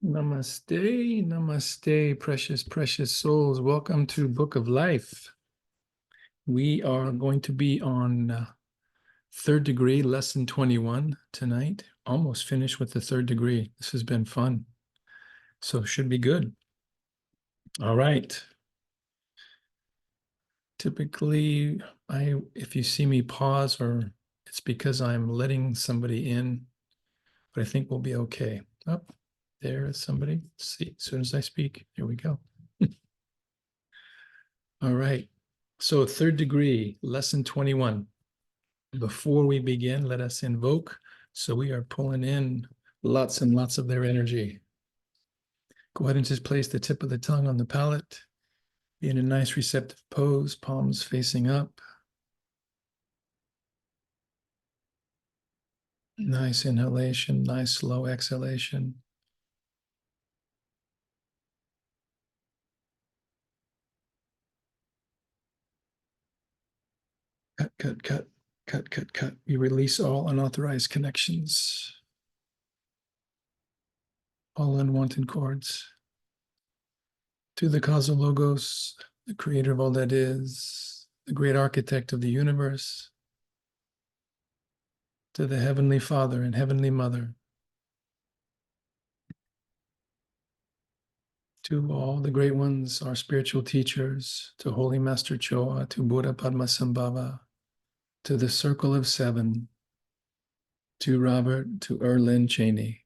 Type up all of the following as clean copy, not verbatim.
Namaste, namaste, precious, precious souls. Welcome to Book of Life. We are going to be on third degree, lesson 21 tonight. Almost finished with the third degree. This has been fun. So should be good. All right. Typically, if you see me pause, or it's because I'm letting somebody in, but I think we'll be okay. Oh, there is somebody. Let's see, as soon as I speak, here we go. All right. So third degree, lesson 21. Before we begin, let us invoke. So we are pulling in lots and lots of their energy. Go ahead and just place the tip of the tongue on the palate. Be in a nice receptive pose, palms facing up. Nice inhalation, nice slow exhalation. Cut, cut, cut, cut, cut, cut. We release all unauthorized connections, all unwanted cords. To the causal logos, the creator of all that is, the great architect of the universe, to the Heavenly Father and Heavenly Mother, to all the great ones, our spiritual teachers, to Holy Master Choa, to Buddha Padmasambhava, to the Circle of Seven, to Robert, to Earlyne Chaney,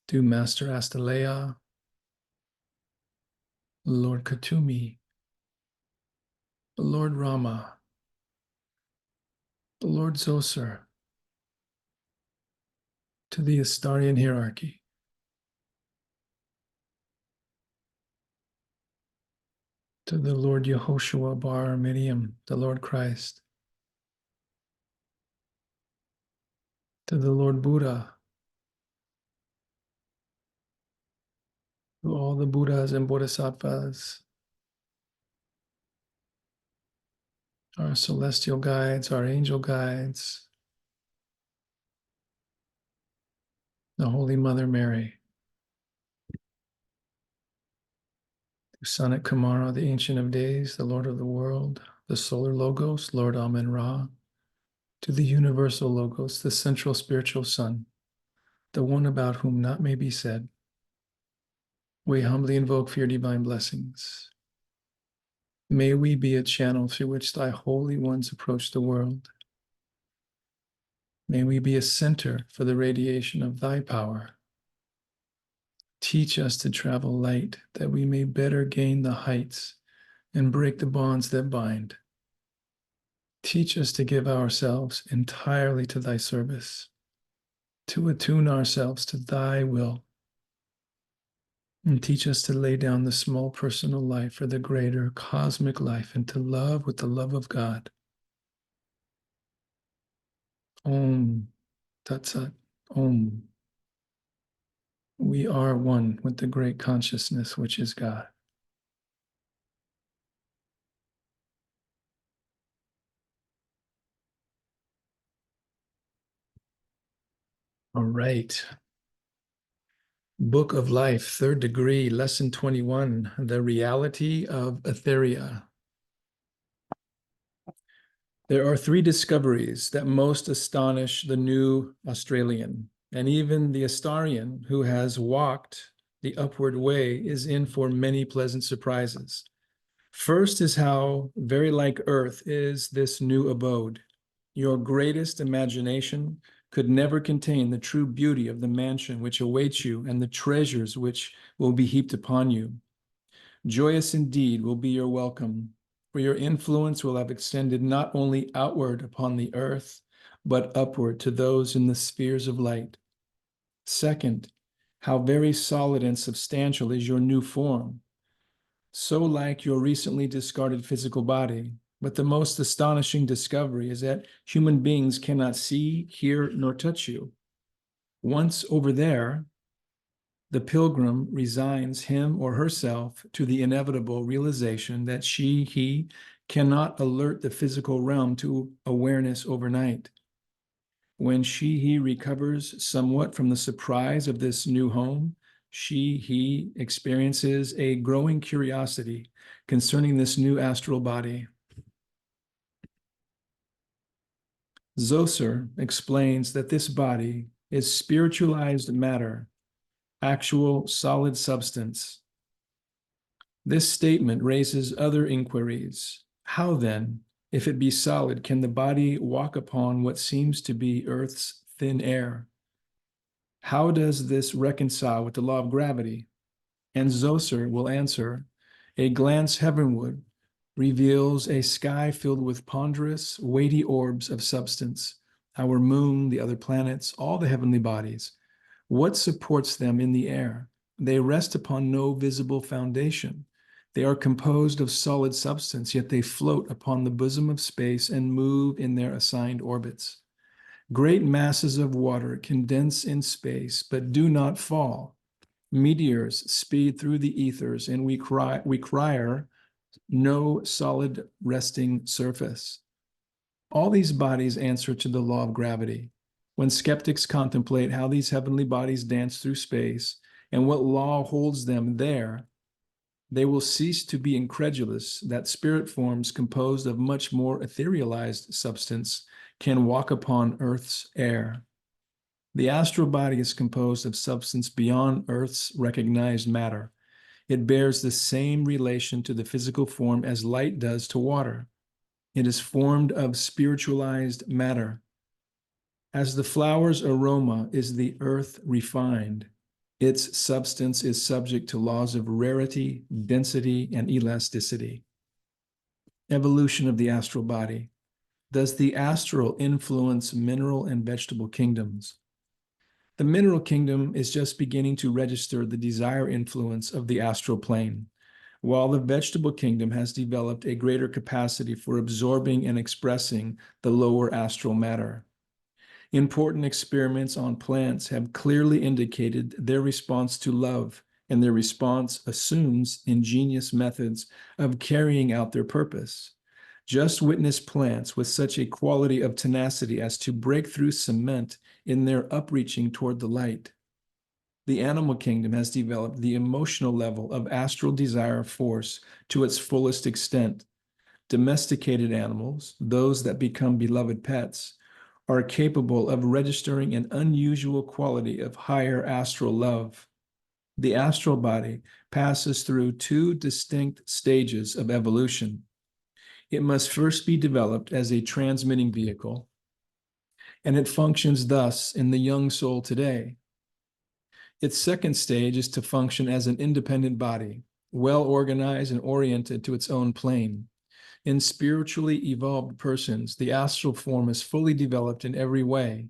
to Master Astara, Lord Kuthumi, the Lord Rama, the Lord Zoser, to the Astarian hierarchy, to the Lord Yehoshua Bar Miriam, the Lord Christ, to the Lord Buddha, to all the Buddhas and Bodhisattvas, our celestial guides, our angel guides, the Holy Mother Mary, to Sanat Kumara, the Ancient of Days, the Lord of the World, the Solar Logos, Lord Amen Ra, to the Universal Logos, the Central Spiritual Sun, the one about whom not may be said. We humbly invoke for your divine blessings. May we be a channel through which thy holy ones approach the world. May we be a center for the radiation of thy power. Teach us to travel light, that we may better gain the heights and break the bonds that bind. Teach us to give ourselves entirely to thy service, to attune ourselves to thy will, and teach us to lay down the small personal life for the greater cosmic life and to love with the love of God. Om Tat Sat Om. We are one with the great consciousness, which is God. All right. Book of Life, third degree, lesson 21, the reality of Etherea. There are three discoveries that most astonish the new Australian, and even the Astarian who has walked the upward way is in for many pleasant surprises. First is how very like Earth is this new abode. Your greatest imagination could never contain the true beauty of the mansion which awaits you and the treasures which will be heaped upon you. Joyous indeed will be your welcome, for your influence will have extended not only outward upon the earth, but upward to those in the spheres of light. Second, how very solid and substantial is your new form, so like your recently discarded physical body. But the most astonishing discovery is that human beings cannot see, hear, nor touch you. Once over there, the pilgrim resigns him or herself to the inevitable realization that he cannot alert the physical realm to awareness overnight. When he recovers somewhat from the surprise of this new home, he experiences a growing curiosity concerning this new astral body. Zoser explains that this body is spiritualized matter, actual solid substance. This statement raises other inquiries. How then, if it be solid, can the body walk upon what seems to be Earth's thin air? How does this reconcile with the law of gravity? And Zoser will answer, a glance heavenward reveals a sky filled with ponderous, weighty orbs of substance, our moon, the other planets, all the heavenly bodies. What supports them in the air? They rest upon no visible foundation. They are composed of solid substance, yet they float upon the bosom of space and move in their assigned orbits. Great masses of water condense in space, but do not fall. Meteors speed through the ethers, and we require no solid resting surface. All these bodies answer to the law of gravity. When skeptics contemplate how these heavenly bodies dance through space and what law holds them there, they will cease to be incredulous that spirit forms composed of much more etherealized substance can walk upon Earth's air. The astral body is composed of substance beyond Earth's recognized matter. It bears the same relation to the physical form as light does to water. It is formed of spiritualized matter. As the flower's aroma is the earth refined, its substance is subject to laws of rarity, density, and elasticity. Evolution of the astral body. Does the astral influence mineral and vegetable kingdoms? The mineral kingdom is just beginning to register the desire influence of the astral plane, while the vegetable kingdom has developed a greater capacity for absorbing and expressing the lower astral matter. Important experiments on plants have clearly indicated their response to love, and their response assumes ingenious methods of carrying out their purpose. Just witness plants with such a quality of tenacity as to break through cement in their upreaching toward the light. The animal kingdom has developed the emotional level of astral desire force to its fullest extent. Domesticated animals, those that become beloved pets, are capable of registering an unusual quality of higher astral love. The astral body passes through two distinct stages of evolution. It must first be developed as a transmitting vehicle, and it functions thus in the young soul today. Its second stage is to function as an independent body, well organized and oriented to its own plane. In spiritually evolved persons, the astral form is fully developed in every way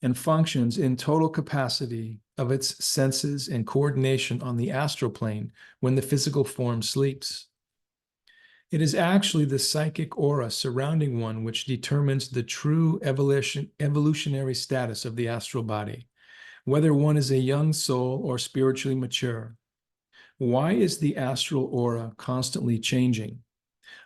and functions in total capacity of its senses and coordination on the astral plane when the physical form sleeps. It is actually the psychic aura surrounding one which determines the true evolutionary status of the astral body, whether one is a young soul or spiritually mature. Why is the astral aura constantly changing?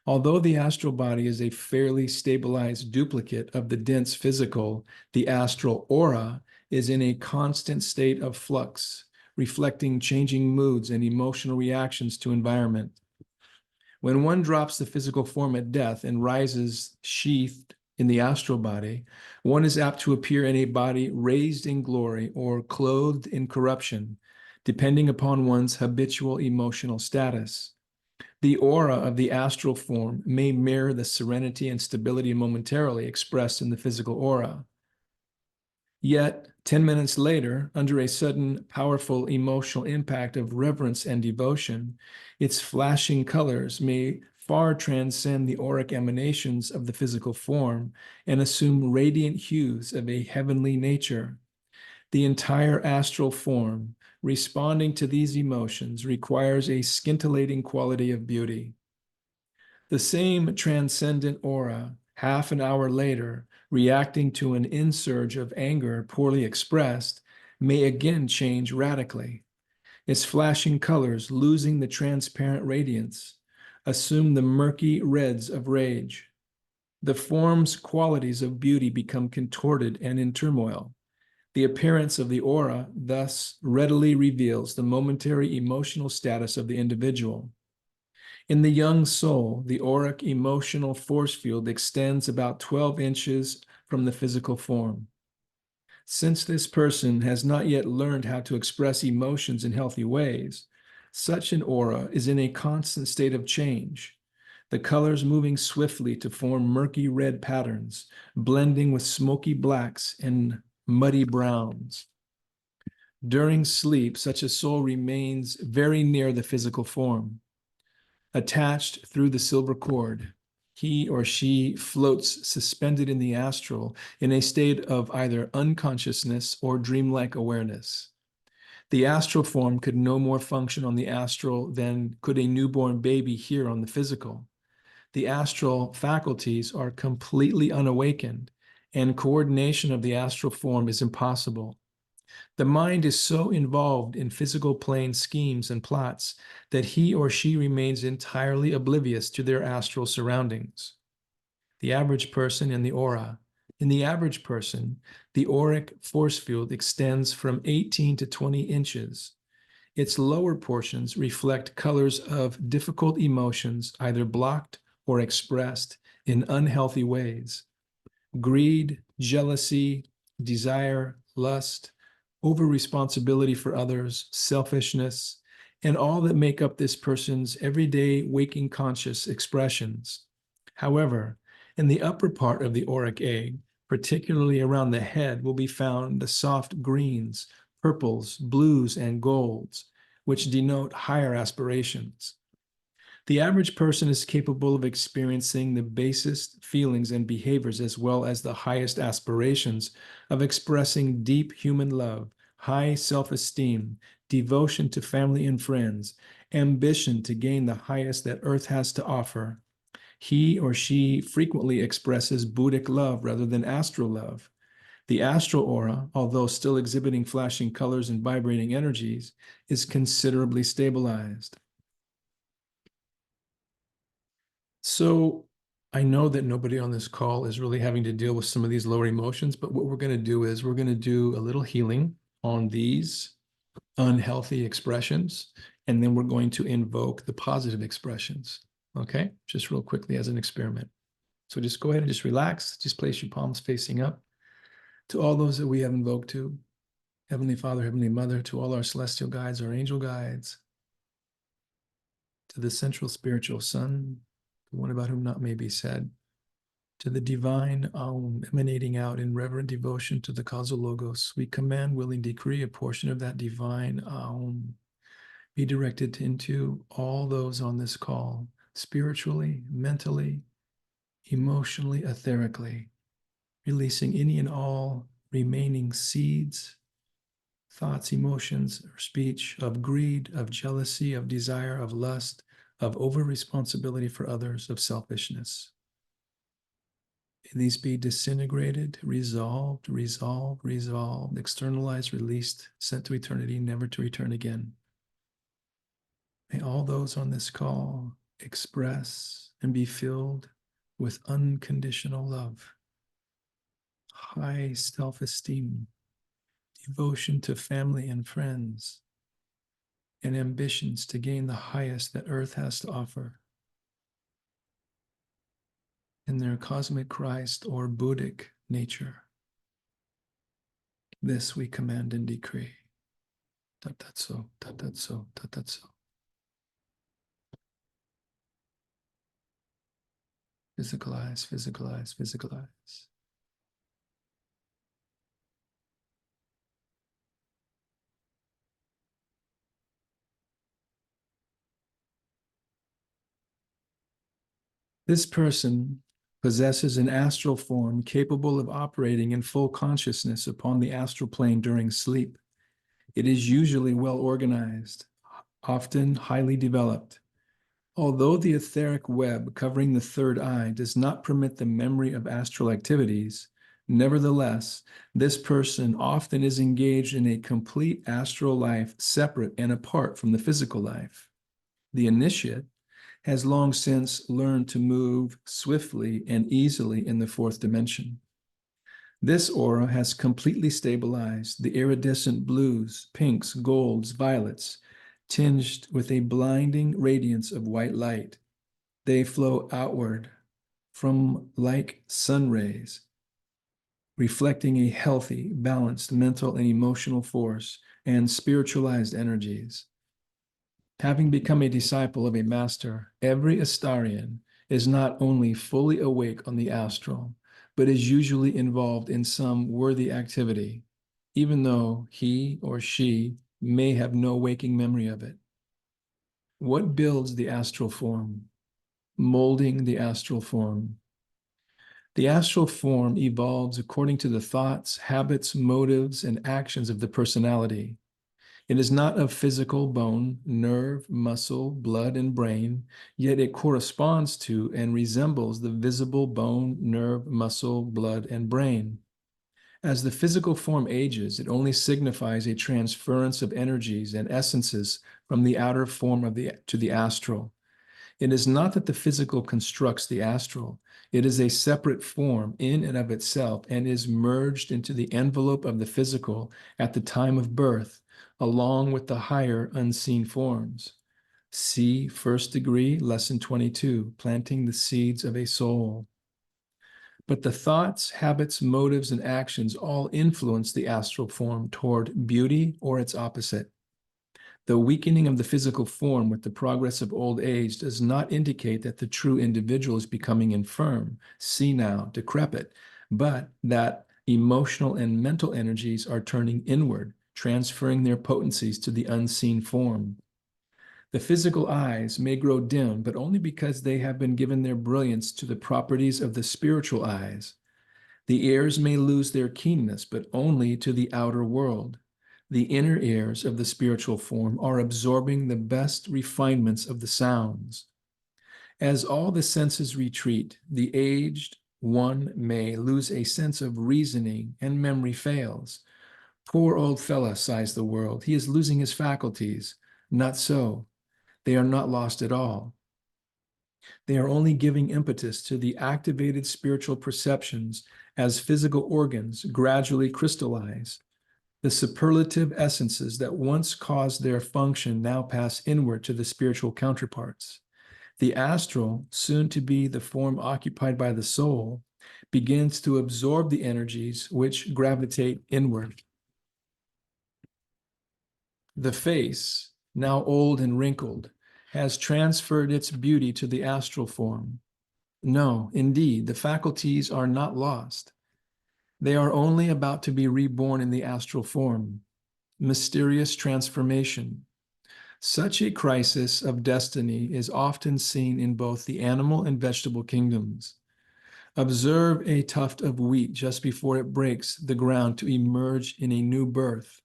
Although the astral body is a fairly stabilized duplicate of the dense physical, the astral aura is in a constant state of flux, reflecting changing moods and emotional reactions to environment. When one drops the physical form at death and rises sheathed in the astral body, one is apt to appear in a body raised in glory or clothed in corruption, depending upon one's habitual emotional status. The aura of the astral form may mirror the serenity and stability momentarily expressed in the physical aura. Yet, 10 minutes later, under a sudden, powerful emotional impact of reverence and devotion, its flashing colors may far transcend the auric emanations of the physical form and assume radiant hues of a heavenly nature. The entire astral form, responding to these emotions, requires a scintillating quality of beauty. The same transcendent aura, half an hour later, reacting to an insurge of anger poorly expressed, may again change radically. Its flashing colors, losing the transparent radiance, assume the murky reds of rage. The form's qualities of beauty become contorted and in turmoil. The appearance of the aura thus readily reveals the momentary emotional status of the individual. In the young soul, the auric emotional force field extends about 12 inches from the physical form. Since this person has not yet learned how to express emotions in healthy ways, such an aura is in a constant state of change, the colors moving swiftly to form murky red patterns, blending with smoky blacks and muddy browns. During sleep, such a soul remains very near the physical form. Attached through the silver cord, he or she floats suspended in the astral in a state of either unconsciousness or dreamlike awareness. The astral form could no more function on the astral than could a newborn baby here on the physical. The astral faculties are completely unawakened, and coordination of the astral form is impossible. The mind is so involved in physical plane schemes and plots that he or she remains entirely oblivious to their astral surroundings. The average person in the aura. In the average person, the auric force field extends from 18 to 20 inches. Its lower portions reflect colors of difficult emotions, either blocked or expressed in unhealthy ways. Greed, jealousy, desire, lust, over-responsibility for others, selfishness, and all that make up this person's everyday waking conscious expressions. However, in the upper part of the auric egg, particularly around the head, will be found the soft greens, purples, blues, and golds, which denote higher aspirations. The average person is capable of experiencing the basest feelings and behaviors as well as the highest aspirations of expressing deep human love, high self-esteem, devotion to family and friends, ambition to gain the highest that earth has to offer. He or she frequently expresses Buddhic love rather than astral love. The astral aura, although still exhibiting flashing colors and vibrating energies, is considerably stabilized. So I know that nobody on this call is really having to deal with some of these lower emotions, but what we're going to do is we're going to do a little healing on these unhealthy expressions, and then we're going to invoke the positive expressions, okay? Just real quickly as an experiment. So just go ahead and just relax. Just place your palms facing up. To all those that we have invoked to, Heavenly Father, Heavenly Mother, to all our celestial guides, our angel guides, to the central spiritual sun, the one about whom not may be said, to the divine Aum emanating out in reverent devotion to the causal logos, we command, willing, decree a portion of that divine Aum be directed into all those on this call, spiritually, mentally, emotionally, etherically, releasing any and all remaining seeds, thoughts, emotions, or speech of greed, of jealousy, of desire, of lust, of over-responsibility for others, of selfishness. May these be disintegrated, resolved, externalized, released, sent to eternity, never to return again. May all those on this call express and be filled with unconditional love, high self-esteem, devotion to family and friends, and ambitions to gain the highest that earth has to offer. In their cosmic Christ or Buddhic nature. This we command and decree. Tat-tat-so, tat-tat-so, tat-tat-so. Physicalize, physicalize, physicalize. This person possesses an astral form capable of operating in full consciousness upon the astral plane during sleep. It is usually well organized, often highly developed. Although the etheric web covering the third eye does not permit the memory of astral activities, nevertheless, this person often is engaged in a complete astral life separate and apart from the physical life. The initiate has long since learned to move swiftly and easily in the fourth dimension. This aura has completely stabilized the iridescent blues, pinks, golds, violets, tinged with a blinding radiance of white light. They flow outward from like sun rays, reflecting a healthy, balanced mental and emotional force and spiritualized energies. Having become a disciple of a master, every Astarian is not only fully awake on the astral, but is usually involved in some worthy activity, even though he or she may have no waking memory of it. What builds the astral form? Molding the astral form. The astral form evolves according to the thoughts, habits, motives, and actions of the personality. It is not of physical bone, nerve, muscle, blood, and brain, yet it corresponds to and resembles the visible bone, nerve, muscle, blood, and brain. As the physical form ages, it only signifies a transference of energies and essences from the outer form to the astral. It is not that the physical constructs the astral. It is a separate form in and of itself and is merged into the envelope of the physical at the time of birth, along with the higher unseen forms. See First Degree, Lesson 22, Planting the Seeds of a Soul. But the thoughts, habits, motives, and actions all influence the astral form toward beauty or its opposite. The weakening of the physical form with the progress of old age does not indicate that the true individual is becoming infirm, senile, decrepit, but that emotional and mental energies are turning inward, transferring their potencies to the unseen form. The physical eyes may grow dim, but only because they have been given their brilliance to the properties of the spiritual eyes. The ears may lose their keenness, but only to the outer world. The inner ears of the spiritual form are absorbing the best refinements of the sounds. As all the senses retreat, the aged one may lose a sense of reasoning and memory fails. Poor old fella, sighs the world, he is losing his faculties. Not so. They are not lost at all. They are only giving impetus to the activated spiritual perceptions as physical organs gradually crystallize. The superlative essences that once caused their function now pass inward to the spiritual counterparts. The astral, soon to be the form occupied by the soul, begins to absorb the energies which gravitate inward. The face, now old and wrinkled, has transferred its beauty to the astral form. No, indeed, the faculties are not lost. They are only about to be reborn in the astral form. Mysterious transformation. Such a crisis of destiny is often seen in both the animal and vegetable kingdoms. Observe a tuft of wheat just before it breaks the ground to emerge in a new birth.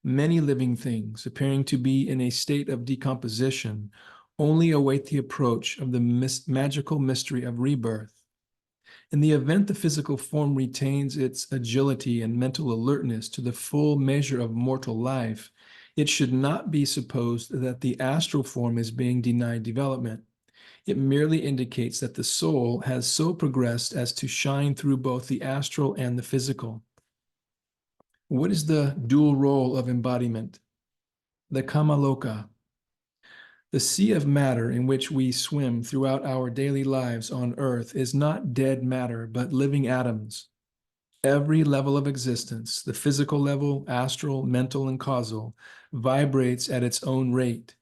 Many living things, appearing to be in a state of decomposition, only await the approach of the magical mystery of rebirth. In the event the physical form retains its agility and mental alertness to the full measure of mortal life, it should not be supposed that the astral form is being denied development. It merely indicates that the soul has so progressed as to shine through both the astral and the physical. What is the dual role of embodiment? The Kamaloka. The sea of matter in which we swim throughout our daily lives on earth is not dead matter, but living atoms. Every level of existence, the physical level, astral, mental, and causal, vibrates at its own rate.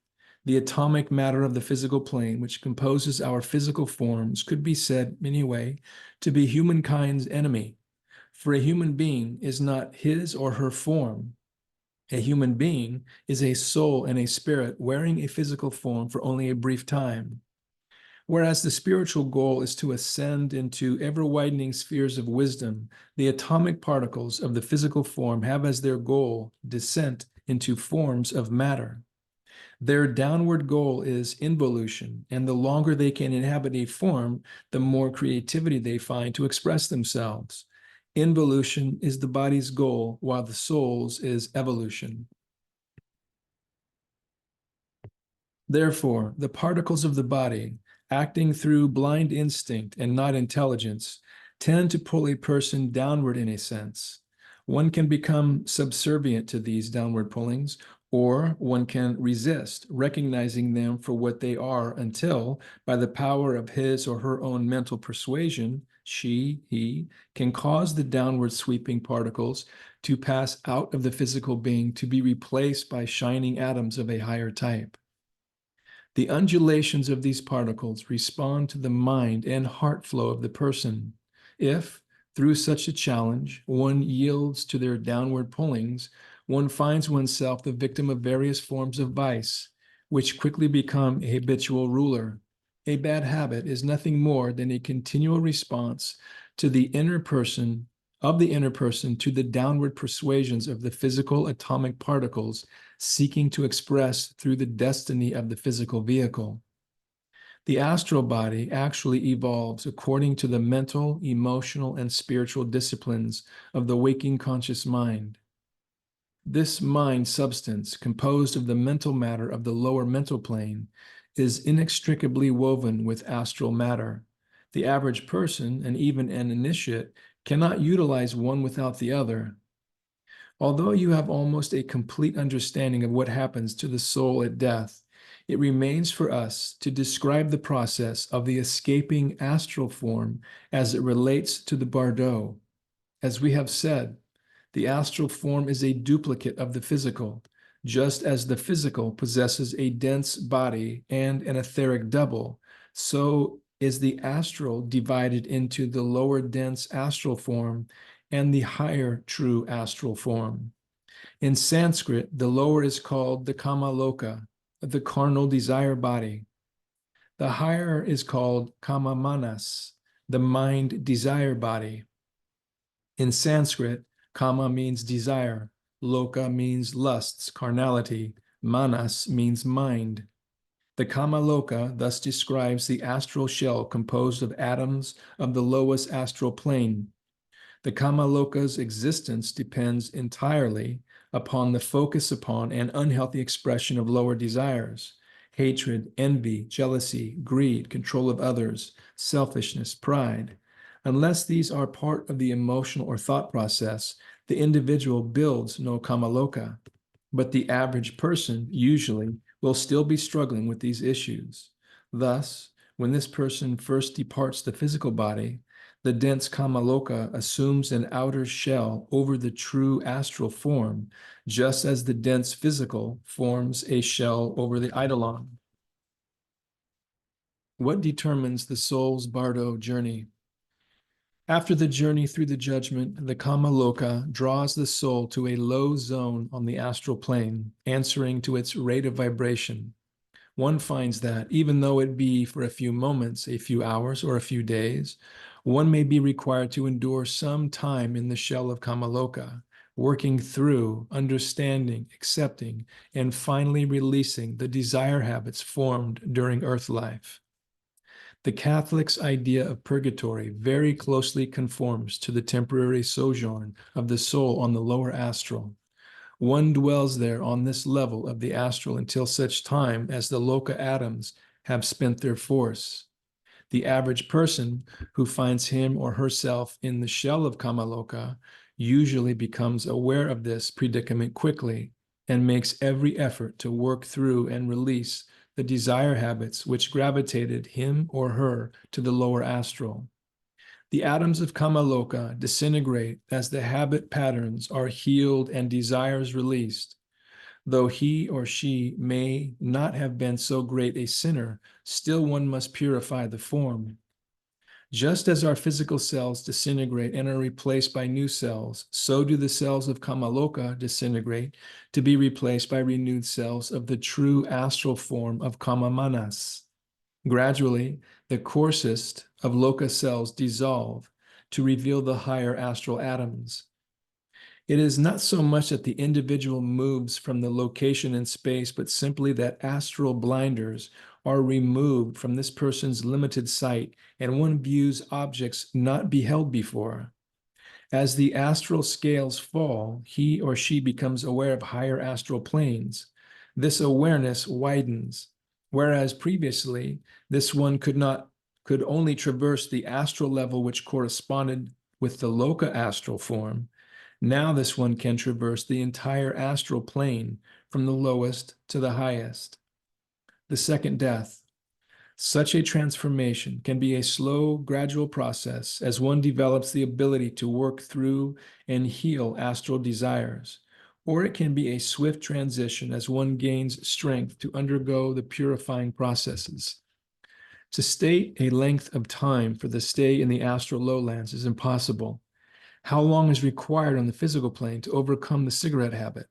The atomic matter of the physical plane, which composes our physical forms, could be said, anyway, to be humankind's enemy. For a human being is not his or her form. A human being is a soul and a spirit wearing a physical form for only a brief time. Whereas the spiritual goal is to ascend into ever-widening spheres of wisdom, the atomic particles of the physical form have as their goal descent into forms of matter. Their downward goal is involution, and the longer they can inhabit a form, the more creativity they find to express themselves. Involution is the body's goal, while the soul's is evolution. Therefore, the particles of the body, acting through blind instinct and not intelligence, tend to pull a person downward in a sense. One can become subservient to these downward pullings, or one can resist, recognizing them for what they are until, by the power of his or her own mental persuasion, he can cause the downward sweeping particles to pass out of the physical being to be replaced by shining atoms of a higher type. The undulations of these particles respond to the mind and heart flow of the person. If, through such a challenge, one yields to their downward pullings, one finds oneself the victim of various forms of vice, which quickly become a habitual ruler. A bad habit is nothing more than a continual response to the inner person to the downward persuasions of the physical atomic particles seeking to express through the destiny of the physical vehicle. The astral body actually evolves according to the mental, emotional, and spiritual disciplines of the waking conscious mind. This mind substance, composed of the mental matter of the lower mental plane, is inextricably woven with astral matter. The average person, and even an initiate, cannot utilize one without the other. Although you have almost a complete understanding of what happens to the soul at death, it remains for us to describe the process of the escaping astral form as it relates to the bardo. As we have said, the astral form is a duplicate of the physical, just as the physical possesses a dense body and an etheric double, so is the astral divided into the lower dense astral form and the higher true astral form. In Sanskrit, the lower is called the Kamaloka, the carnal desire body. The higher is called Kama Manas, the mind desire body. In Sanskrit, Kama means desire, Loka means lusts, carnality, Manas means mind. The Kamaloka thus describes the astral shell composed of atoms of the lowest astral plane. The Kamaloka's existence depends entirely upon the focus upon an unhealthy expression of lower desires, hatred, envy, jealousy, greed, control of others, selfishness, pride. Unless these are part of the emotional or thought process, the individual builds no Kamaloka. But the average person usually will still be struggling with these issues. Thus, when this person first departs the physical body, the dense Kamaloka assumes an outer shell over the true astral form, just as the dense physical forms a shell over the eidolon. What determines the soul's bardo journey? After the journey through the judgment, the Kamaloka draws the soul to a low zone on the astral plane, answering to its rate of vibration. One finds that, even though it be for a few moments, a few hours, or a few days, one may be required to endure some time in the shell of Kamaloka, working through, understanding, accepting, and finally releasing the desire habits formed during earth life. The Catholic's idea of purgatory very closely conforms to the temporary sojourn of the soul on the lower astral. One dwells there on this level of the astral until such time as the loka atoms have spent their force. The average person who finds him or herself in the shell of Kamaloka usually becomes aware of this predicament quickly and makes every effort to work through and release the desire habits which gravitated him or her to the lower astral. The atoms of Kamaloka disintegrate as the habit patterns are healed and desires released. Though he or she may not have been so great a sinner, still one must purify the form. Just as our physical cells disintegrate and are replaced by new cells, so do the cells of Kamaloka disintegrate to be replaced by renewed cells of the true astral form of Kamamanas. Gradually, the coarsest of Loka cells dissolve to reveal the higher astral atoms. It is not so much that the individual moves from the location in space, but simply that astral blinders are removed from this person's limited sight, and one views objects not beheld before. As the astral scales fall, he or she becomes aware of higher astral planes. This awareness widens. Whereas previously, this one could only traverse the astral level which corresponded with the loka astral form. Now this one can traverse the entire astral plane from the lowest to the highest. The second death. Such a transformation can be a slow, gradual process as one develops the ability to work through and heal astral desires, or it can be a swift transition as one gains strength to undergo the purifying processes. To state a length of time for the stay in the astral lowlands is impossible. How long is required on the physical plane to overcome the cigarette habit?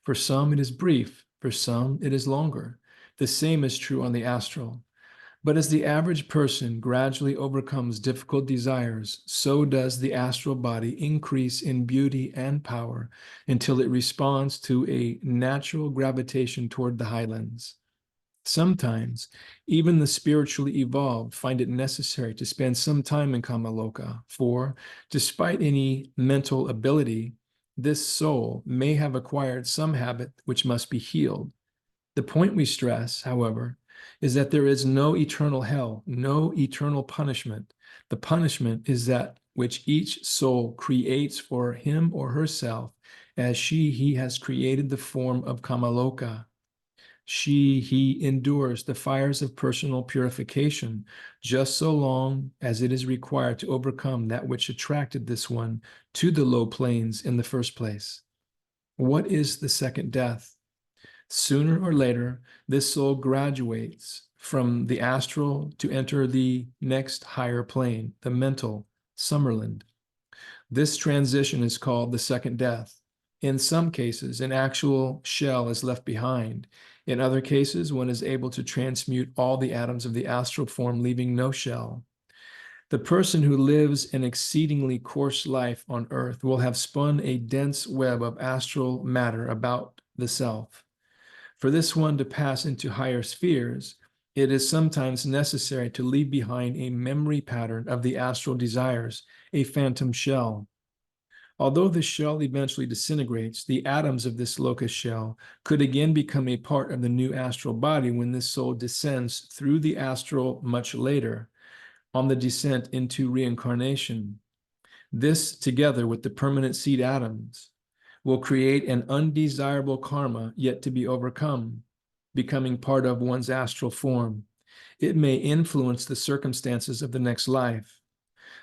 For some, it is brief. For some, it is longer. The same is true on the astral. But as the average person gradually overcomes difficult desires, so does the astral body increase in beauty and power until it responds to a natural gravitation toward the highlands. Sometimes, even the spiritually evolved find it necessary to spend some time in Kamaloka, for, despite any mental ability, this soul may have acquired some habit which must be healed. The point we stress, however, is that there is no eternal hell, no eternal punishment. The punishment is that which each soul creates for him or herself as he has created the form of Kamaloka. He endures the fires of personal purification just so long as it is required to overcome that which attracted this one to the low planes in the first place. What is the second death? Sooner or later, this soul graduates from the astral to enter the next higher plane, the mental, Summerland. This transition is called the second death. In some cases, an actual shell is left behind. In other cases, one is able to transmute all the atoms of the astral form, leaving no shell. The person who lives an exceedingly coarse life on earth will have spun a dense web of astral matter about the self. For this one to pass into higher spheres, it is sometimes necessary to leave behind a memory pattern of the astral desires, a phantom shell. Although the shell eventually disintegrates, the atoms of this locust shell could again become a part of the new astral body when this soul descends through the astral much later, on the descent into reincarnation. This, together with the permanent seed atoms, will create an undesirable karma yet to be overcome, becoming part of one's astral form. It may influence the circumstances of the next life.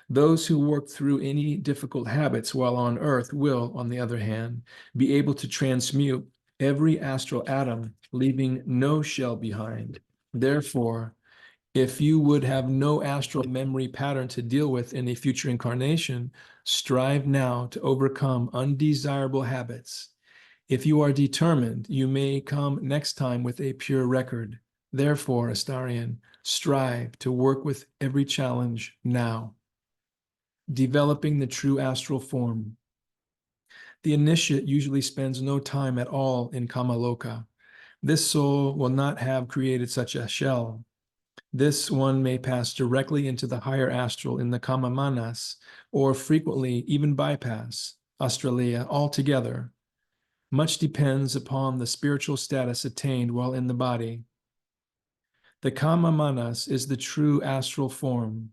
Those who work through any difficult habits while on earth will, on the other hand, be able to transmute every astral atom, leaving no shell behind. Therefore, if you would have no astral memory pattern to deal with in a future incarnation, strive now to overcome undesirable habits. If you are determined, you may come next time with a pure record. Therefore, Astarian, strive to work with every challenge now. Developing the true astral form. The initiate usually spends no time at all in Kamaloka. This soul will not have created such a shell. This one may pass directly into the higher astral in the Kama Manas, or frequently even bypass Australia altogether. Much depends upon the spiritual status attained while in the body. The Kama Manas is the true astral form,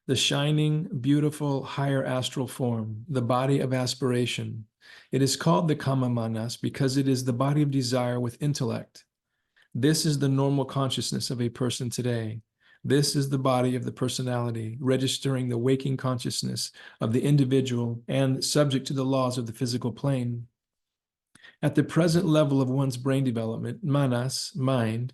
the shining, beautiful, higher astral form, the body of aspiration. It is called the Kama Manas because it is the body of desire with intellect. This is the normal consciousness of a person today. This is the body of the personality, registering the waking consciousness of the individual and subject to the laws of the physical plane. At the present level of one's brain development, manas, mind,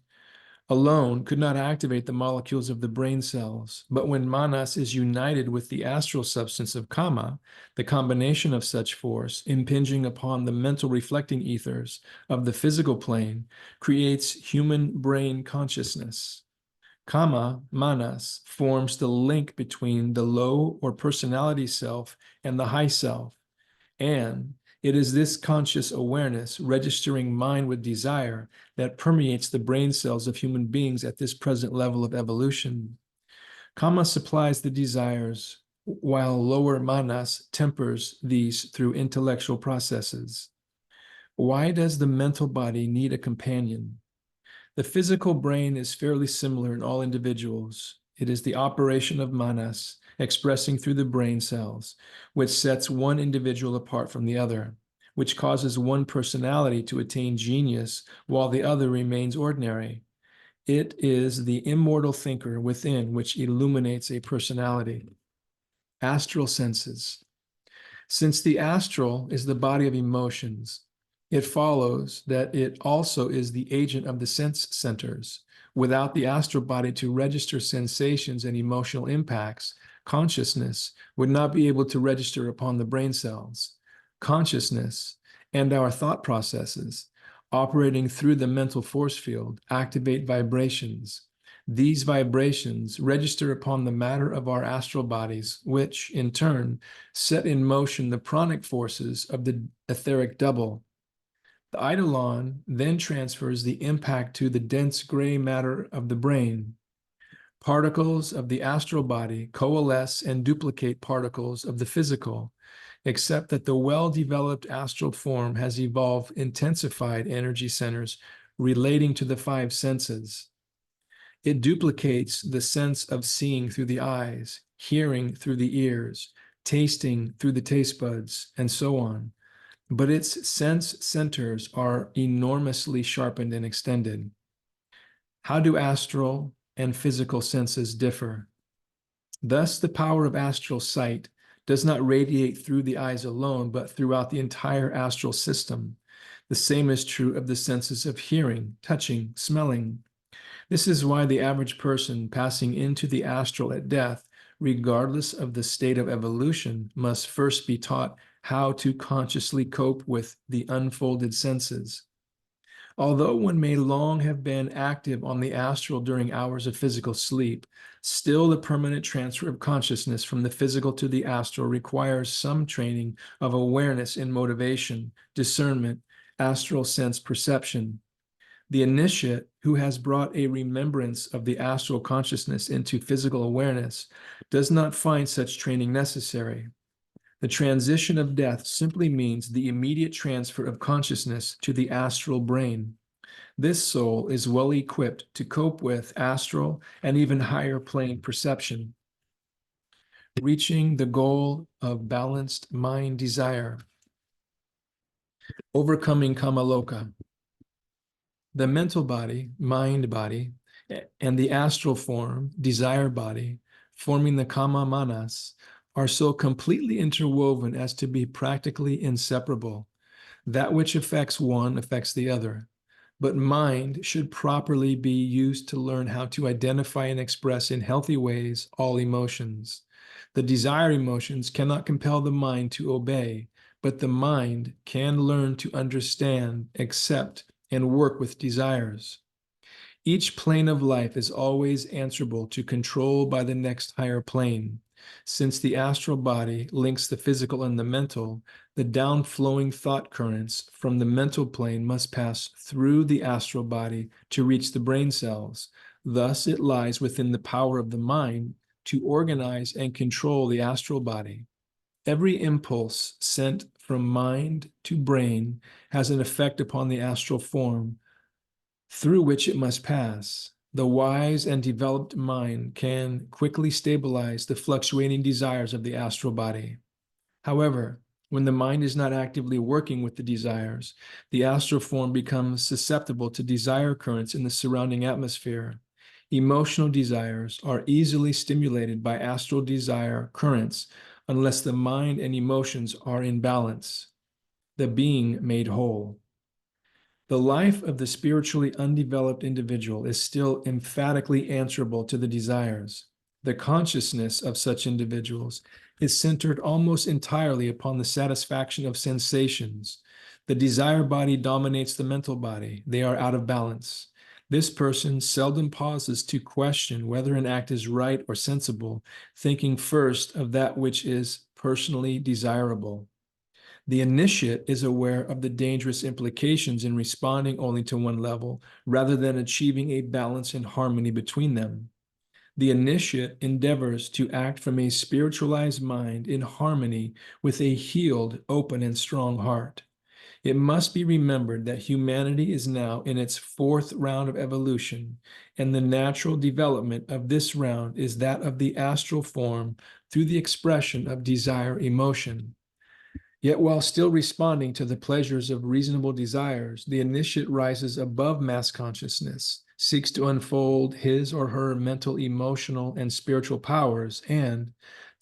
alone could not activate the molecules of the brain cells. But when manas is united with the astral substance of kama, the combination of such force impinging upon the mental reflecting ethers of the physical plane creates human brain consciousness. Kama, manas, forms the link between the low or personality self and the high self. And it is this conscious awareness, registering mind with desire, that permeates the brain cells of human beings at this present level of evolution. Kama supplies the desires, while lower manas tempers these through intellectual processes. Why does the mental body need a companion? The physical brain is fairly similar in all individuals. It is the operation of manas expressing through the brain cells, which sets one individual apart from the other, which causes one personality to attain genius while the other remains ordinary. It is the immortal thinker within which illuminates a personality. Astral senses. Since the astral is the body of emotions, it follows that it also is the agent of the sense centers. Without the astral body to register sensations and emotional impacts, consciousness would not be able to register upon the brain cells. Consciousness and our thought processes, operating through the mental force field, activate vibrations. These vibrations register upon the matter of our astral bodies, which, in turn, set in motion the pranic forces of the etheric double. The eidolon then transfers the impact to the dense gray matter of the brain. Particles of the astral body coalesce and duplicate particles of the physical, except that the well-developed astral form has evolved intensified energy centers relating to the five senses. It duplicates the sense of seeing through the eyes, hearing through the ears, tasting through the taste buds, and so on. But its sense centers are enormously sharpened and extended. How do astral and physical senses differ? Thus, the power of astral sight does not radiate through the eyes alone, but throughout the entire astral system. The same is true of the senses of hearing, touching, smelling. This is why the average person passing into the astral at death, regardless of the state of evolution, must first be taught how to consciously cope with the unfolded senses. Although one may long have been active on the astral during hours of physical sleep, still the permanent transfer of consciousness from the physical to the astral requires some training of awareness in motivation, discernment, astral sense perception. The initiate who has brought a remembrance of the astral consciousness into physical awareness does not find such training necessary. The transition of death simply means the immediate transfer of consciousness to the astral brain. This soul is well equipped to cope with astral and even higher plane perception, reaching the goal of balanced mind desire, overcoming kamaloka. The mental body, mind body, and the astral form, desire body, forming the kama manas, are so completely interwoven as to be practically inseparable. That which affects one affects the other. But mind should properly be used to learn how to identify and express in healthy ways all emotions. The desire emotions cannot compel the mind to obey, but the mind can learn to understand, accept, and work with desires. Each plane of life is always answerable to control by the next higher plane. Since the astral body links the physical and the mental, the downflowing thought currents from the mental plane must pass through the astral body to reach the brain cells. Thus, it lies within the power of the mind to organize and control the astral body. Every impulse sent from mind to brain has an effect upon the astral form through which it must pass. The wise and developed mind can quickly stabilize the fluctuating desires of the astral body. However, when the mind is not actively working with the desires, the astral form becomes susceptible to desire currents in the surrounding atmosphere. Emotional desires are easily stimulated by astral desire currents unless the mind and emotions are in balance, the being made whole. The life of the spiritually undeveloped individual is still emphatically answerable to the desires. The consciousness of such individuals is centered almost entirely upon the satisfaction of sensations. The desire body dominates the mental body. They are out of balance. This person seldom pauses to question whether an act is right or sensible, thinking first of that which is personally desirable. The initiate is aware of the dangerous implications in responding only to one level, rather than achieving a balance and harmony between them. The initiate endeavors to act from a spiritualized mind in harmony with a healed, open, and strong heart. It must be remembered that humanity is now in its fourth round of evolution, and the natural development of this round is that of the astral form through the expression of desire emotion. Yet while still responding to the pleasures of reasonable desires, the initiate rises above mass consciousness, seeks to unfold his or her mental, emotional, and spiritual powers, and,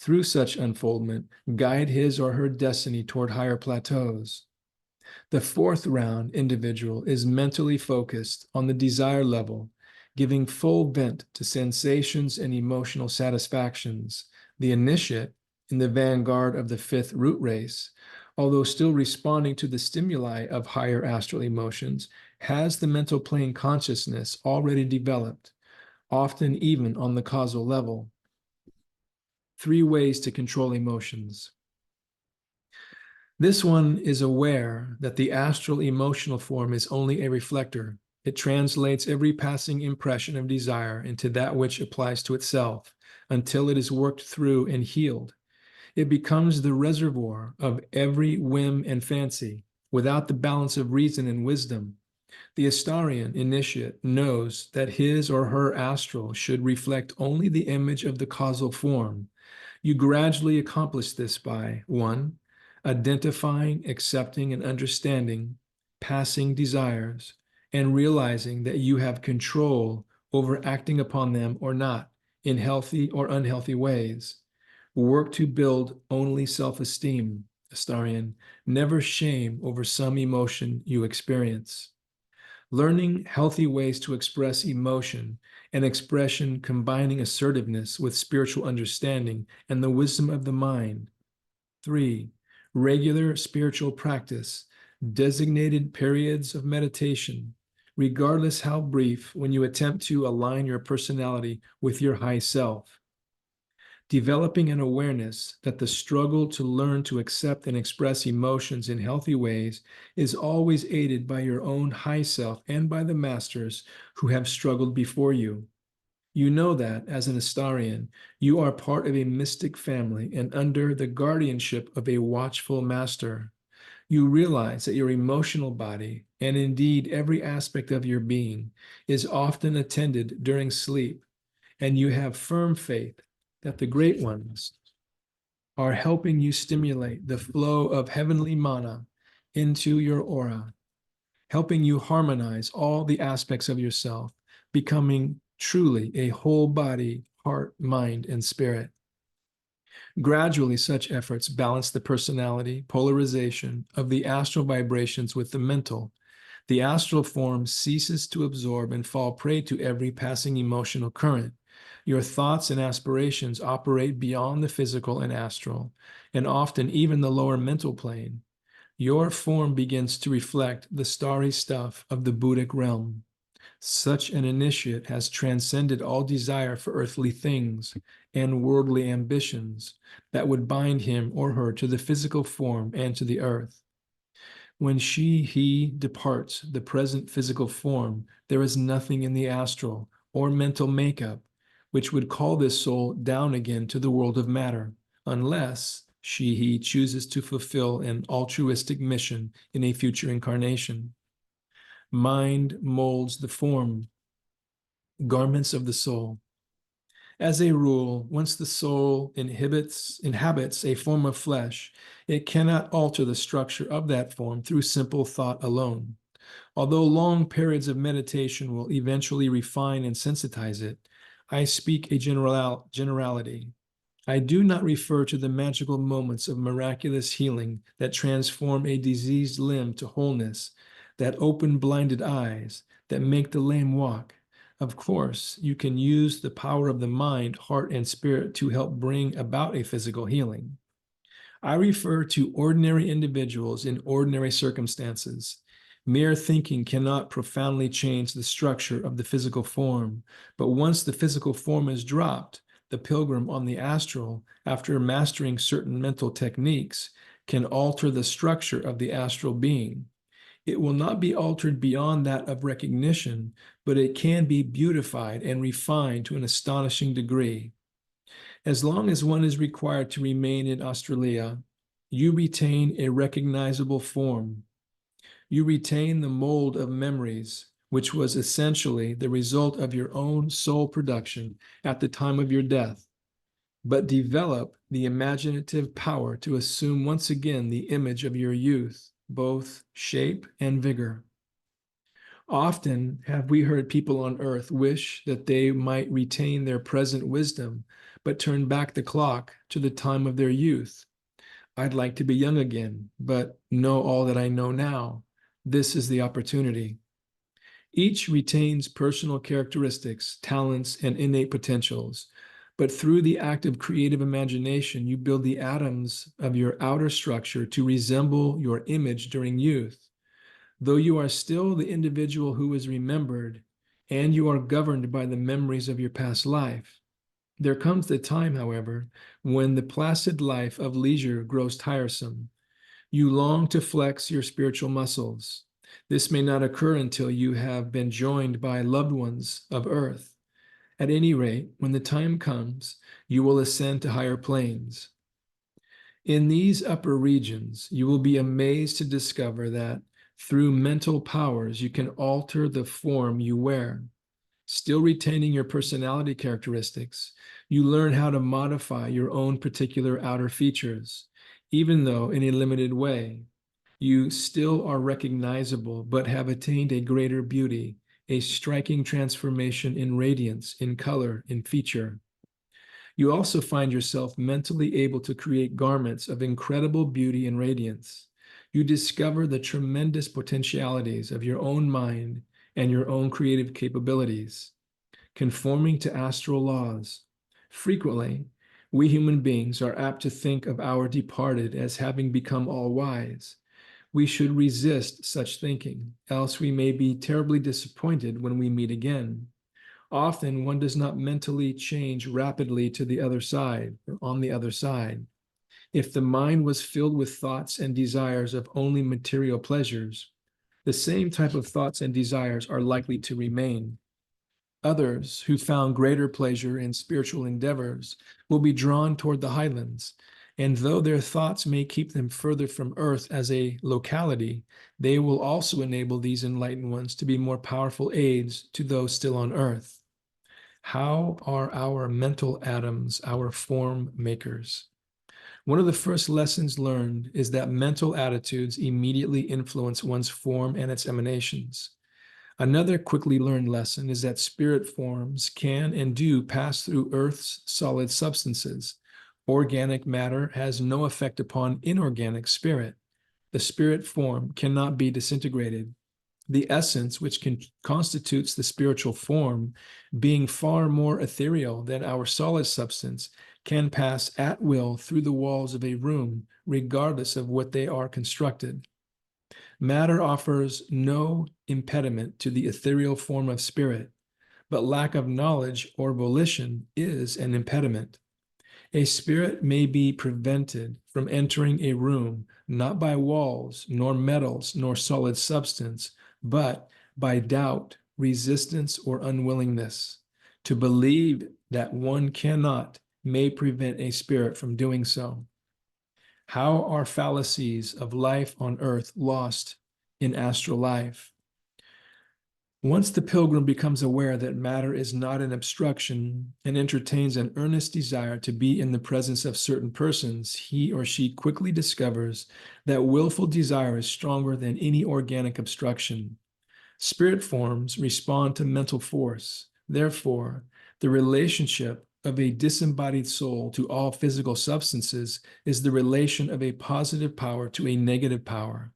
through such unfoldment, guide his or her destiny toward higher plateaus. The fourth round individual is mentally focused on the desire level, giving full vent to sensations and emotional satisfactions. The initiate, in the vanguard of the fifth root race, although still responding to the stimuli of higher astral emotions, has the mental plane consciousness already developed, often even on the causal level. 3 ways to control emotions. This one is aware that the astral emotional form is only a reflector. It translates every passing impression of desire into that which applies to itself until it is worked through and healed. It becomes the reservoir of every whim and fancy. Without the balance of reason and wisdom, the Astarian initiate knows that his or her astral should reflect only the image of the causal form. You gradually accomplish this by 1. Identifying, accepting, and understanding passing desires, and realizing that you have control over acting upon them or not in healthy or unhealthy ways. Work to build only self-esteem, Astarian, never shame over some emotion you experience. Learning healthy ways to express emotion, an expression combining assertiveness with spiritual understanding and the wisdom of the mind. 3. Regular spiritual practice, designated periods of meditation, regardless how brief, when you attempt to align your personality with your high self. Developing an awareness that the struggle to learn to accept and express emotions in healthy ways is always aided by your own high self and by the masters who have struggled before you. You know that, as an Astarian, you are part of a mystic family and under the guardianship of a watchful master. You realize that your emotional body, and indeed every aspect of your being, is often attended during sleep, and you have firm faith that the great ones are helping you stimulate the flow of heavenly mana into your aura, helping you harmonize all the aspects of yourself, becoming truly a whole body, heart, mind, and spirit. Gradually, such efforts balance the personality, polarization of the astral vibrations with the mental. The astral form ceases to absorb and fall prey to every passing emotional current. Your thoughts and aspirations operate beyond the physical and astral, and often even the lower mental plane. Your form begins to reflect the starry stuff of the Buddhic realm. Such an initiate has transcended all desire for earthly things and worldly ambitions that would bind him or her to the physical form and to the earth. When he departs the present physical form, there is nothing in the astral or mental makeup which would call this soul down again to the world of matter, unless he chooses to fulfill an altruistic mission in a future incarnation. Mind molds the form, garments of the soul. As a rule, once the soul inhabits a form of flesh, it cannot alter the structure of that form through simple thought alone. Although long periods of meditation will eventually refine and sensitize it, I speak a generality. I do not refer to the magical moments of miraculous healing that transform a diseased limb to wholeness, that open blinded eyes, that make the lame walk. Of course, you can use the power of the mind, heart, and spirit to help bring about a physical healing. I refer to ordinary individuals in ordinary circumstances. Mere thinking cannot profoundly change the structure of the physical form, but once the physical form is dropped, the pilgrim on the astral, after mastering certain mental techniques, can alter the structure of the astral being. It will not be altered beyond that of recognition, but it can be beautified and refined to an astonishing degree. As long as one is required to remain in Australia, you retain a recognizable form. You retain the mold of memories, which was essentially the result of your own soul production at the time of your death, but develop the imaginative power to assume once again the image of your youth, both shape and vigor. Often have we heard people on earth wish that they might retain their present wisdom, but turn back the clock to the time of their youth. I'd like to be young again, but know all that I know now. This is the opportunity. Each retains personal characteristics, talents, and innate potentials, but through the act of creative imagination, you build the atoms of your outer structure to resemble your image during youth. Though you are still the individual who is remembered, and you are governed by the memories of your past life, there comes the time, however, when the placid life of leisure grows tiresome. You long to flex your spiritual muscles. This may not occur until you have been joined by loved ones of earth. At any rate, when the time comes, you will ascend to higher planes. In these upper regions, you will be amazed to discover that through mental powers, you can alter the form you wear. Still retaining your personality characteristics, you learn how to modify your own particular outer features, even though in a limited way. You still are recognizable, but have attained a greater beauty, a striking transformation in radiance, in color, in feature. You also find yourself mentally able to create garments of incredible beauty and radiance. You discover the tremendous potentialities of your own mind and your own creative capabilities, conforming to astral laws. Frequently, we human beings are apt to think of our departed as having become all-wise. We should resist such thinking, else we may be terribly disappointed when we meet again. Often one does not mentally change rapidly to the other side or on the other side. If the mind was filled with thoughts and desires of only material pleasures, the same type of thoughts and desires are likely to remain. Others who found greater pleasure in spiritual endeavors will be drawn toward the highlands, and though their thoughts may keep them further from earth as a locality, they will also enable these enlightened ones to be more powerful aids to those still on earth. How are our mental atoms our form makers? One of the first lessons learned is that mental attitudes immediately influence one's form and its emanations. Another quickly learned lesson is that spirit forms can and do pass through Earth's solid substances. Organic matter has no effect upon inorganic spirit. The spirit form cannot be disintegrated. The essence, which constitutes the spiritual form, being far more ethereal than our solid substance, can pass at will through the walls of a room, regardless of what they are constructed. Matter offers no impediment to the ethereal form of spirit, but lack of knowledge or volition is an impediment. A spirit may be prevented from entering a room not by walls, nor metals, nor solid substance, but by doubt, resistance, or unwillingness. To believe that one cannot may prevent a spirit from doing so. How are fallacies of life on earth lost in astral life? Once the pilgrim becomes aware that matter is not an obstruction and entertains an earnest desire to be in the presence of certain persons, he or she quickly discovers that willful desire is stronger than any organic obstruction. Spirit forms respond to mental force. Therefore, the relationship of a disembodied soul to all physical substances is the relation of a positive power to a negative power.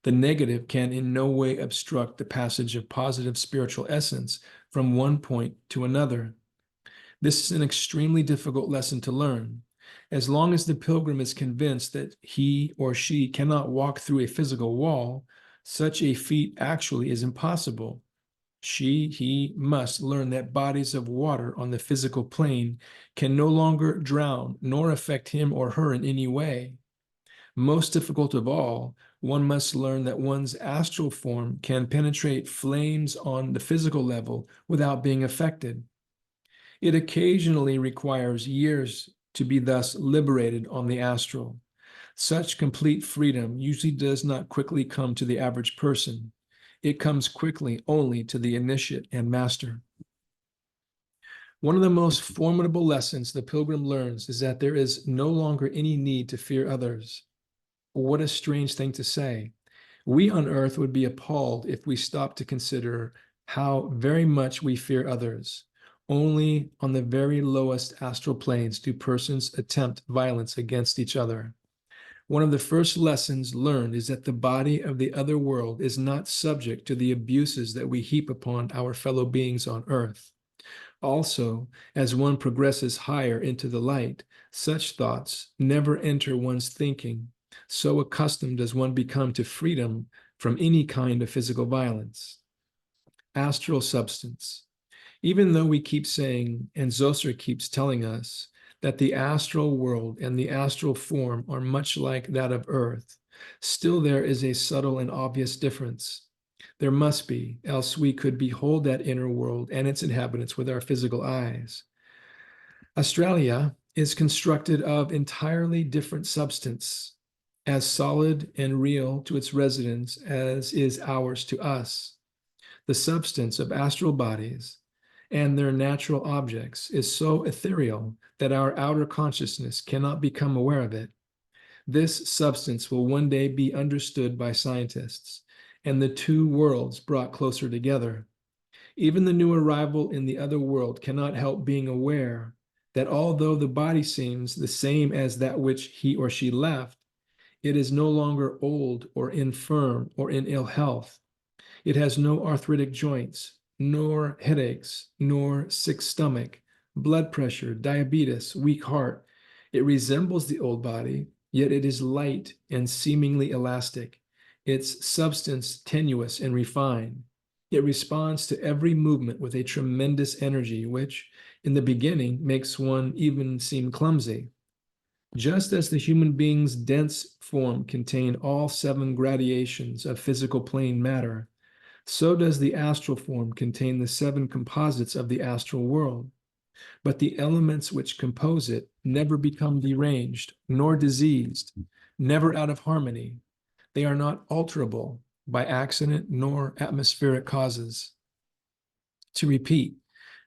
The negative can in no way obstruct the passage of positive spiritual essence from one point to another. This is an extremely difficult lesson to learn. As long as the pilgrim is convinced that he or she cannot walk through a physical wall, such a feat actually is impossible. He must learn that bodies of water on the physical plane can no longer drown nor affect him or her in any way. Most difficult of all, one must learn that one's astral form can penetrate flames on the physical level without being affected. It occasionally requires years to be thus liberated on the astral. Such complete freedom usually does not quickly come to the average person. It comes quickly only to the initiate and master. One of the most formidable lessons the pilgrim learns is that there is no longer any need to fear others. What a strange thing to say. We on earth would be appalled if we stopped to consider how very much we fear others. Only on the very lowest astral planes do persons attempt violence against each other. One of the first lessons learned is that the body of the other world is not subject to the abuses that we heap upon our fellow beings on earth. Also, as one progresses higher into the light, such thoughts never enter one's thinking. So accustomed does one become to freedom from any kind of physical violence. Astral substance. Even though we keep saying, and Zoser keeps telling us, that the astral world and the astral form are much like that of Earth, still there is a subtle and obvious difference. There must be, else we could behold that inner world and its inhabitants with our physical eyes. Australia is constructed of entirely different substance, as solid and real to its residents as is ours to us. The substance of astral bodies and their natural objects is so ethereal that our outer consciousness cannot become aware of it. This substance will one day be understood by scientists, and the two worlds brought closer together. Even the new arrival in the other world cannot help being aware that although the body seems the same as that which he or she left, it is no longer old or infirm or in ill health. It has no arthritic joints, nor headaches, nor sick stomach, blood pressure, diabetes, weak heart. It resembles the old body, yet it is light and seemingly elastic, its substance tenuous and refined. It responds to every movement with a tremendous energy, which, in the beginning, makes one even seem clumsy. Just as the human being's dense form contained all 7 gradations of physical plane matter, so does the astral form contain the 7 composites of the astral world. But the elements which compose it never become deranged, nor diseased, never out of harmony. They are not alterable by accident nor atmospheric causes. To repeat,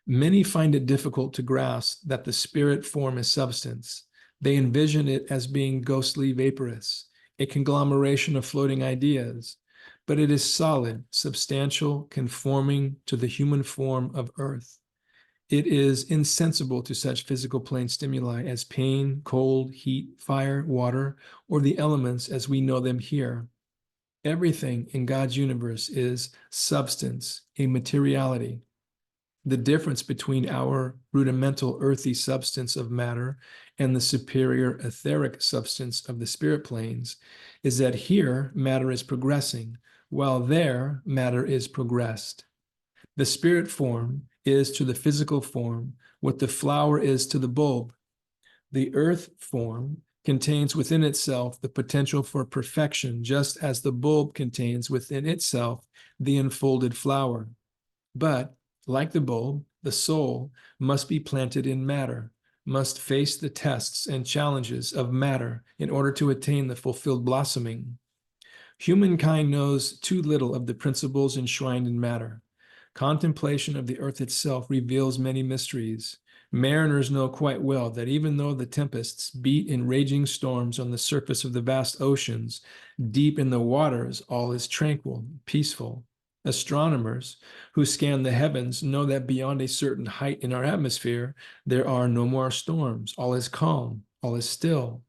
many find it difficult to grasp that the spirit form is substance. They envision it as being ghostly vaporous, a conglomeration of floating ideas, but it is solid, substantial, conforming to the human form of earth. It is insensible to such physical plane stimuli as pain, cold, heat, fire, water, or the elements as we know them here. Everything in God's universe is substance, a materiality. The difference between our rudimental earthy substance of matter and the superior etheric substance of the spirit planes is that here matter is progressing, while there matter is progressed. The spirit form is to the physical form what the flower is to the bulb. The earth form contains within itself the potential for perfection, just as the bulb contains within itself the enfolded flower. But, like the bulb, the soul must be planted in matter, must face the tests and challenges of matter in order to attain the fulfilled blossoming. Humankind knows too little of the principles enshrined in matter. Contemplation of the earth itself reveals many mysteries. Mariners know quite well that even though the tempests beat in raging storms on the surface of the vast oceans, deep in the waters all is tranquil, peaceful. Astronomers who scan the heavens know that beyond a certain height in our atmosphere, there are no more storms. All is calm, all is still.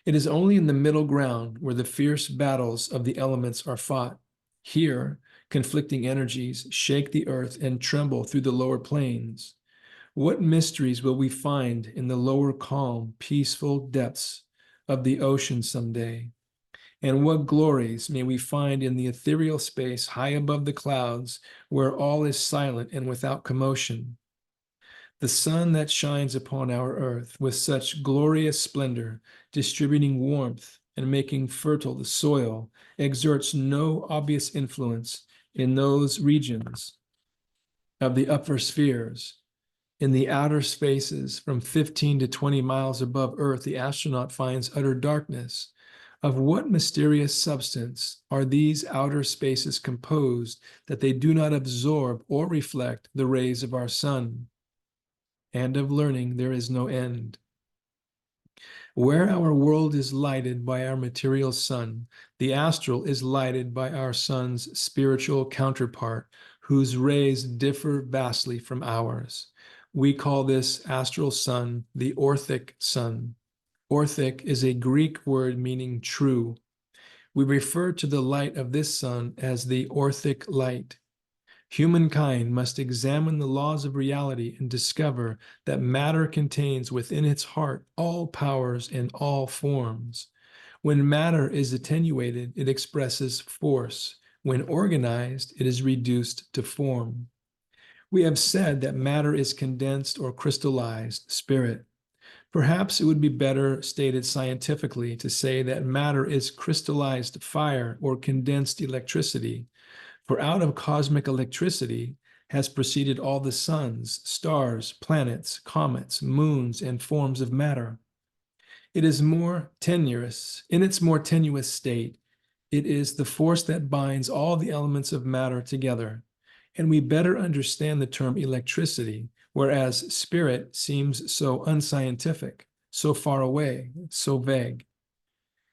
It is only in the middle ground where the fierce battles of the elements are fought. Here, conflicting energies shake the earth and tremble through the lower planes. What mysteries will we find in the lower calm, peaceful depths of the ocean someday? And what glories may we find in the ethereal space high above the clouds, where all is silent and without commotion? The sun that shines upon our earth with such glorious splendor, distributing warmth and making fertile the soil, exerts no obvious influence in those regions of the upper spheres In the outer spaces, from 15 to 20 miles above Earth, the astronaut finds utter darkness. Of what mysterious substance are these outer spaces composed that they do not absorb or reflect the rays of our sun? And of learning there is no end. Where our world is lighted by our material sun, the astral is lighted by our sun's spiritual counterpart, whose rays differ vastly from ours. We call this astral sun the orthic sun. Orthic is a Greek word meaning true. We refer to the light of this sun as the orthic light. Humankind must examine the laws of reality and discover that matter contains within its heart all powers and all forms. When matter is attenuated, it expresses force. When organized, it is reduced to form. We have said that matter is condensed or crystallized spirit. Perhaps it would be better stated scientifically to say that matter is crystallized fire or condensed electricity. For out of cosmic electricity has proceeded all the suns, stars, planets, comets, moons, and forms of matter. It is more tenuous. In its more tenuous state, it is the force that binds all the elements of matter together. And we better understand the term electricity, whereas spirit seems so unscientific, so far away, so vague.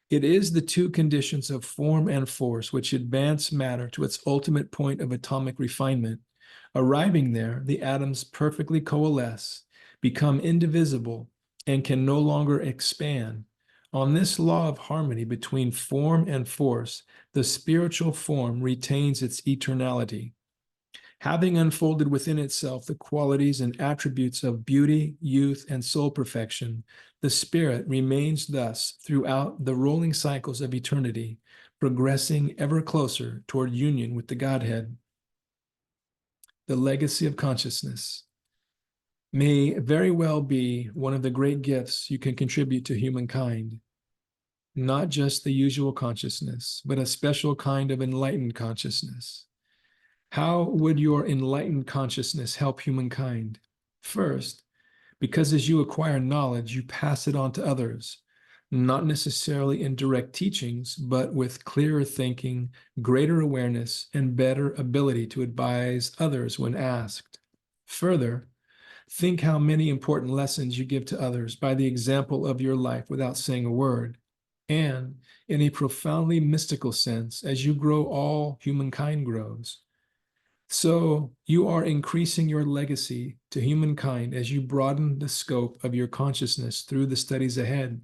It is the two conditions of form and force which advance matter to its ultimate point of atomic refinement. Arriving there, the atoms perfectly coalesce, become indivisible, and can no longer expand. On this law of harmony between form and force, the spiritual form retains its eternality. Having unfolded within itself the qualities and attributes of beauty, youth, and soul perfection, the spirit remains thus throughout the rolling cycles of eternity, progressing ever closer toward union with the Godhead. The legacy of consciousness may very well be one of the great gifts you can contribute to humankind. Not just the usual consciousness, but a special kind of enlightened consciousness. How would your enlightened consciousness help humankind? First, because as you acquire knowledge, you pass it on to others, not necessarily in direct teachings, but with clearer thinking, greater awareness, and better ability to advise others when asked. Further, think how many important lessons you give to others by the example of your life without saying a word. And in a profoundly mystical sense, as you grow, all humankind grows. So you are increasing your legacy to humankind as you broaden the scope of your consciousness through the studies ahead.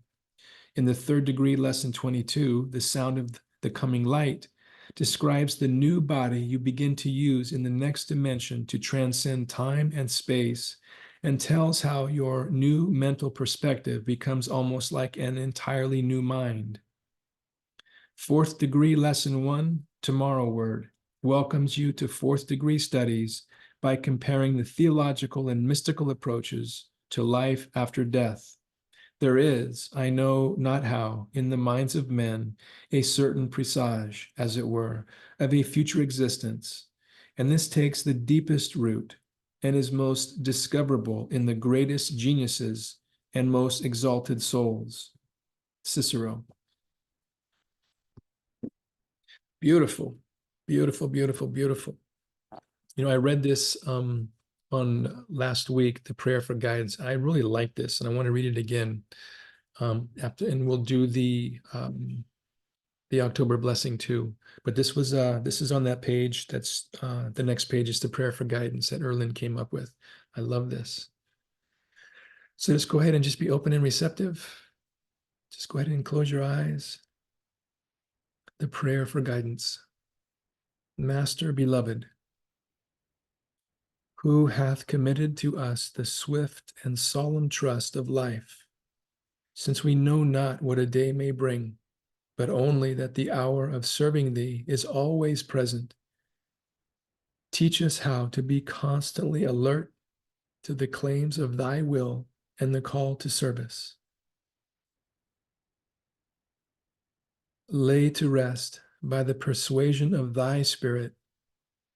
In the third degree, lesson 22, the sound of the coming light describes the new body you begin to use in the next dimension to transcend time and space, and tells how your new mental perspective becomes almost like an entirely new mind. Fourth degree, lesson 1, tomorrow word, welcomes you to fourth degree studies by comparing the theological and mystical approaches to life after death. There is, I know not how, in the minds of men, a certain presage, as it were, of a future existence, and this takes the deepest root and is most discoverable in the greatest geniuses and most exalted souls. Cicero. Beautiful, beautiful, beautiful, beautiful. You know, I read this on last week, the prayer for guidance. I really like this, and I want to read it again after, and we'll do the October blessing too. But this is on that page. That's the next page is the prayer for guidance that Earlyne came up with. I love this. So just go ahead and just be open and receptive. Just go ahead and close your eyes. The prayer for guidance. Master beloved, who hath committed to us the swift and solemn trust of life, since we know not what a day may bring, but only that the hour of serving thee is always present. Teach us how to be constantly alert to the claims of thy will and the call to service. Lay to rest by the persuasion of thy Spirit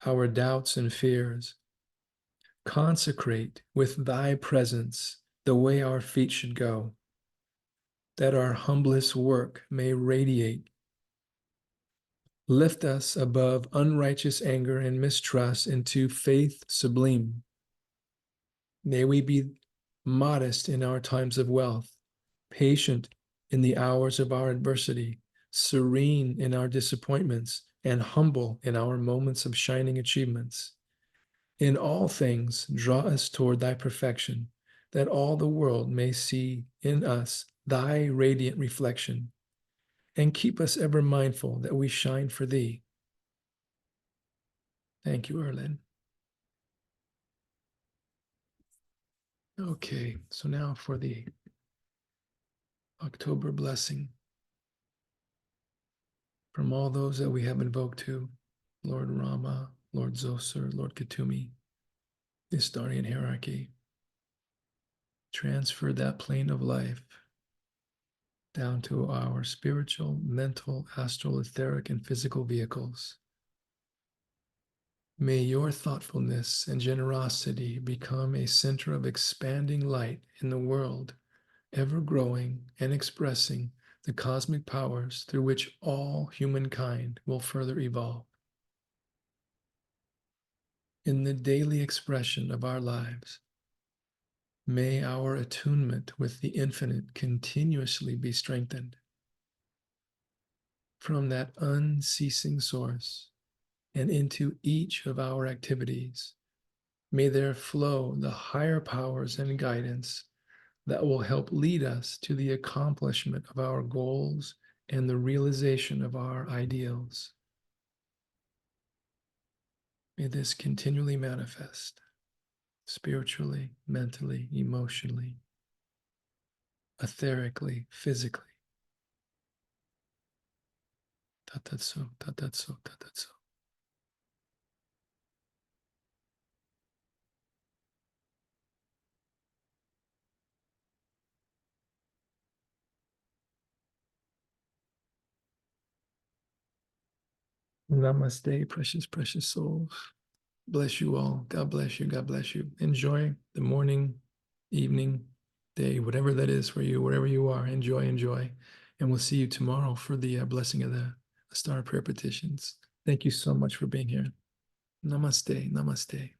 our doubts and fears. consecrate with thy presence the way our feet should go, that our humblest work may radiate. Lift us above unrighteous anger and mistrust into faith sublime. May we be modest in our times of wealth, patient in the hours of our adversity, serene in our disappointments, and humble in our moments of shining achievements. In all things, draw us toward thy perfection, that all the world may see in us thy radiant reflection, and keep us ever mindful that we shine for thee. Thank you, Earlyne. Okay, so now for the October blessing. From all those that we have invoked to, Lord Rama, Lord Zoser, Lord Kuthumi, the Astarian hierarchy, transfer that plane of life down to our spiritual, mental, astral, etheric, and physical vehicles. May your thoughtfulness and generosity become a center of expanding light in the world, ever growing and expressing the cosmic powers through which all humankind will further evolve. In the daily expression of our lives, may our attunement with the infinite continuously be strengthened. From that unceasing source and into each of our activities, may there flow the higher powers and guidance that will help lead us to the accomplishment of our goals and the realization of our ideals. May this continually manifest spiritually, mentally, emotionally, etherically, physically. Tatatsu, tatatsu, tatatsu. Namaste, precious, precious souls. Bless you all. God bless you. God bless you. Enjoy the morning, evening, day, whatever that is for you, wherever you are. Enjoy, enjoy. And we'll see you tomorrow for the blessing of the Astara prayer petitions. Thank you so much for being here. Namaste, namaste.